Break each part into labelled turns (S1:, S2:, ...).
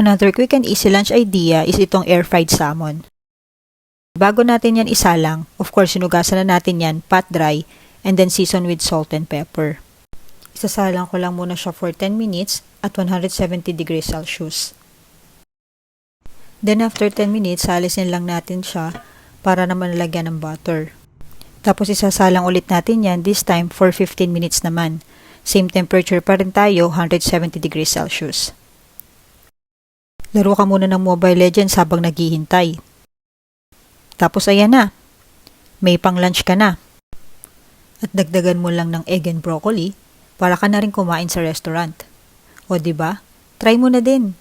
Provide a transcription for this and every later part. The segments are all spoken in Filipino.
S1: Another quick and easy lunch idea is itong air-fried salmon. Bago natin yan isalang, of course, sinugasan na natin yan, pat dry, and then season with salt and pepper. Isasalang ko lang muna siya for 10 minutes at 170 degrees Celsius. Then after 10 minutes, salisin lang natin siya para naman lagyan ng butter. Tapos isasalang ulit natin yan, this time for 15 minutes naman. Same temperature pa rin tayo, 170 degrees Celsius. Laro ka muna ng Mobile Legends habang naghihintay. Tapos ayan na, may pang lunch ka na. At dagdagan mo lang ng egg and broccoli para ka na rin kumain sa restaurant. O diba? Try mo na din.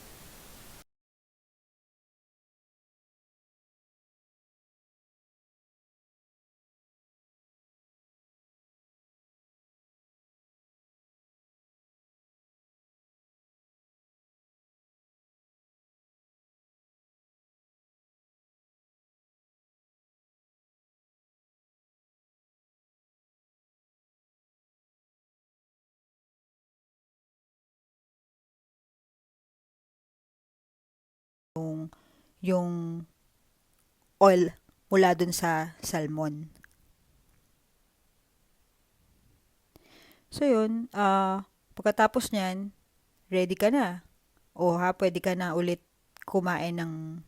S1: Yung oil mula dun sa salmon. So yun, pagkatapos nyan, ready ka na. O pwede ka na ulit kumain ng